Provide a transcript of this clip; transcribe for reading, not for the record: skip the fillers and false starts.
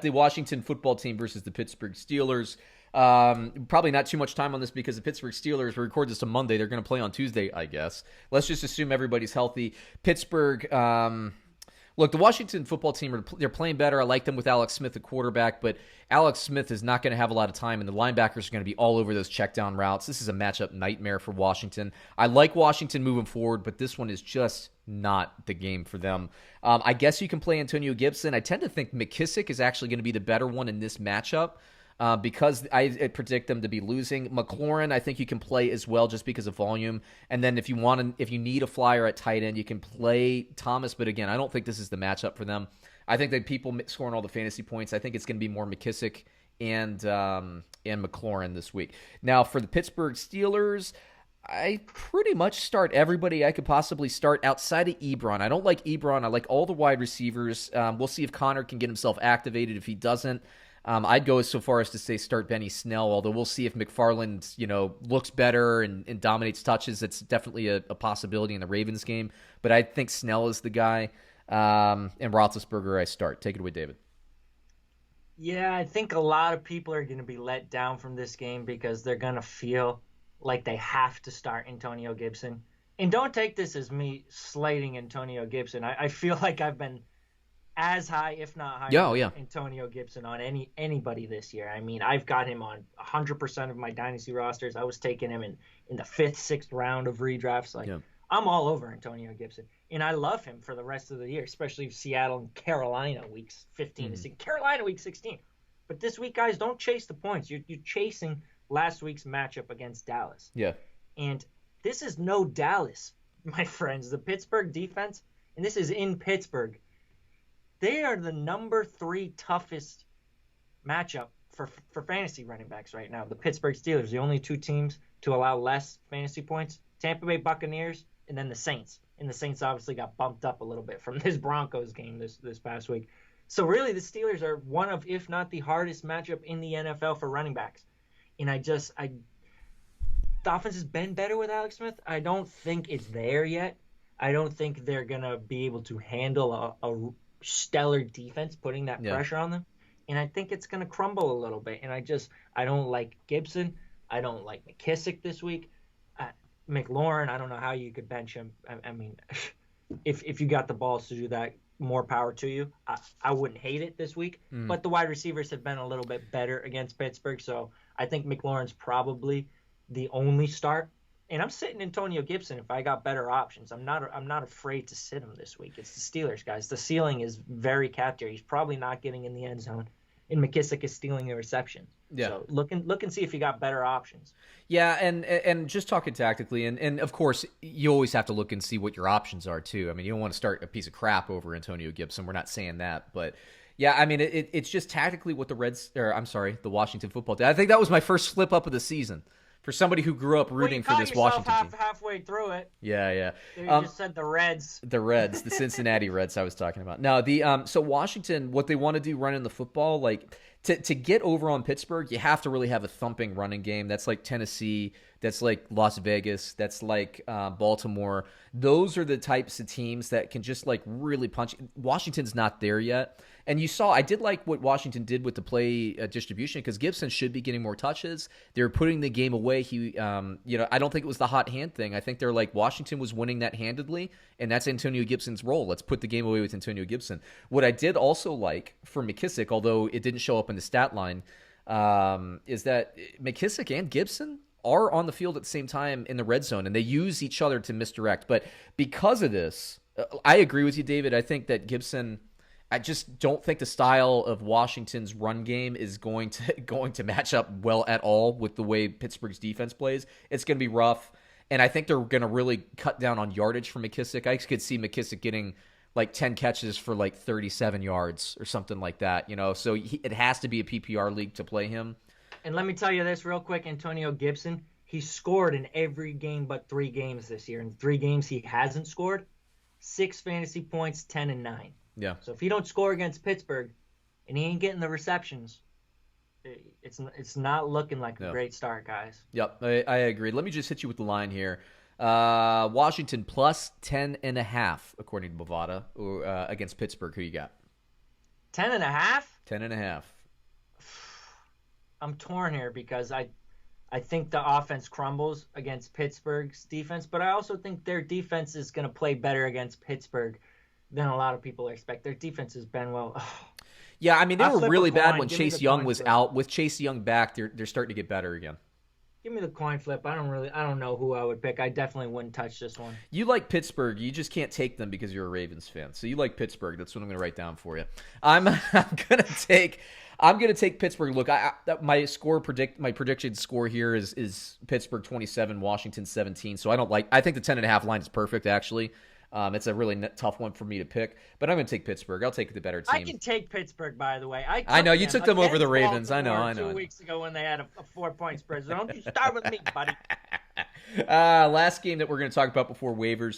The Washington football team versus the Pittsburgh Steelers. Probably not too much time on this because the Pittsburgh Steelers, we record this on Monday. They're going to play on Tuesday, I guess. Let's just assume everybody's healthy. Pittsburgh, look, the Washington football team, they're playing better. I like them with Alex Smith at quarterback, but Alex Smith is not going to have a lot of time, and the linebackers are going to be all over those check down routes. This is a matchup nightmare for Washington. I like Washington moving forward, but this one is just not the game for them. I guess you can play Antonio Gibson. I tend to think McKissick is actually going to be the better one in this matchup. Because I predict them to be losing. McLaurin, I think you can play as well just because of volume. And then if you need a flyer at tight end, you can play Thomas. But again, I don't think this is the matchup for them. I think that people scoring all the fantasy points, I think it's going to be more McKissick and McLaurin this week. Now for the Pittsburgh Steelers, I pretty much start everybody I could possibly start outside of Ebron. I don't like Ebron. I like all the wide receivers. We'll see if Connor can get himself activated. If he doesn't, I'd go so far as to say start Benny Snell, although we'll see if McFarland, looks better and dominates touches. It's definitely a possibility in the Ravens game. But I think Snell is the guy. And Roethlisberger I start. Take it away, David. Yeah, I think a lot of people are going to be let down from this game because they're going to feel like they have to start Antonio Gibson. And don't take this as me slating Antonio Gibson. I feel like I've been as high, if not higher, than Antonio Gibson on anybody this year. I mean, I've got him on 100% of my dynasty rosters. I was taking him in the 5th, 6th round of redrafts. I'm all over Antonio Gibson, and I love him for the rest of the year, especially Seattle and Carolina weeks 15 to 16. Carolina week 16. But this week, guys, don't chase the points. You're chasing last week's matchup against Dallas. Yeah. And this is no Dallas, my friends. The Pittsburgh defense, and this is in Pittsburgh, they are the number 3 toughest matchup for fantasy running backs right now. The Pittsburgh Steelers, the only 2 teams to allow less fantasy points. Tampa Bay Buccaneers, and then the Saints. And the Saints obviously got bumped up a little bit from this Broncos game this past week. So really, the Steelers are one of, if not the hardest matchup in the NFL for running backs. And the offense has been better with Alex Smith. I don't think it's there yet. I don't think they're going to be able to handle a stellar defense putting that pressure on them. And I think it's going to crumble a little bit. And I don't like Gibson. I don't like McKissick this week. McLaurin, I don't know how you could bench him. I mean, if you got the balls to do that, more power to you. I wouldn't hate it this week. But the wide receivers have been a little bit better against Pittsburgh. So I think McLaurin's probably the only start. And I'm sitting Antonio Gibson if I got better options. I'm not afraid to sit him this week. It's the Steelers, guys. The ceiling is very capped here. He's probably not getting in the end zone, and McKissick is stealing the receptions. Yeah. So look and see if you got better options. Yeah, and just talking tactically, and of course, you always have to look and see what your options are too. I mean, you don't want to start a piece of crap over Antonio Gibson. We're not saying that, but yeah, I mean, it's just tactically what the Washington football team. I think that was my first slip up of the season. For somebody who grew up rooting for this Washington team. Halfway through it. Yeah. You just said the Reds. The Cincinnati Reds I was talking about. No, so Washington, what they want to do running the football, like to get over on Pittsburgh, you have to really have a thumping running game. That's like Tennessee. That's like Las Vegas. That's like Baltimore. Those are the types of teams that can just like really punch. Washington's not there yet. And you saw, I did like what Washington did with the play distribution because Gibson should be getting more touches. They're putting the game away. I don't think it was the hot hand thing. I think they're like Washington was winning that handedly, and that's Antonio Gibson's role. Let's put the game away with Antonio Gibson. What I did also like for McKissick, although it didn't show up in the stat line, is that McKissick and Gibson are on the field at the same time in the red zone, and they use each other to misdirect. But because of this, I agree with you, David. I think that Gibson, I just don't think the style of Washington's run game is going to match up well at all with the way Pittsburgh's defense plays. It's going to be rough, and I think they're going to really cut down on yardage for McKissick. I could see McKissick getting like 10 catches for like 37 yards or something like that, So it has to be a PPR league to play him. And let me tell you this real quick, Antonio Gibson, he scored in every game but 3 games this year. In 3 games he hasn't scored, 6 fantasy points, 10 and 9. Yeah. So if he don't score against Pittsburgh and he ain't getting the receptions, it's not looking like a great start, guys. Yep, I agree. Let me just hit you with the line here. Washington plus 10.5, according to Bovada, against Pittsburgh. Who you got? 10.5? 10.5. I'm torn here because I think the offense crumbles against Pittsburgh's defense, but I also think their defense is going to play better against Pittsburgh than a lot of people expect. Their defense has been, well... Yeah, I mean, they were really bad when Give me Chase the Young coin was flip. out. With Chase Young back, they're starting to get better again. Give me the coin flip. I don't know who I would pick. I definitely wouldn't touch this one. You like Pittsburgh. You just can't take them because you're a Ravens fan. So you like Pittsburgh. That's what I'm going to write down for you. I'm going to take Pittsburgh. Look, my prediction score here is Pittsburgh 27, Washington 17. So I think the 10.5 line is perfect actually. It's a really tough one for me to pick, but I'm going to take Pittsburgh. I'll take the better team. I can take Pittsburgh, by the way. I know you took them over the Ravens. I know. 2 weeks ago when they had a 4-point spread. So don't you start with me, buddy. Last game that we're going to talk about before waivers.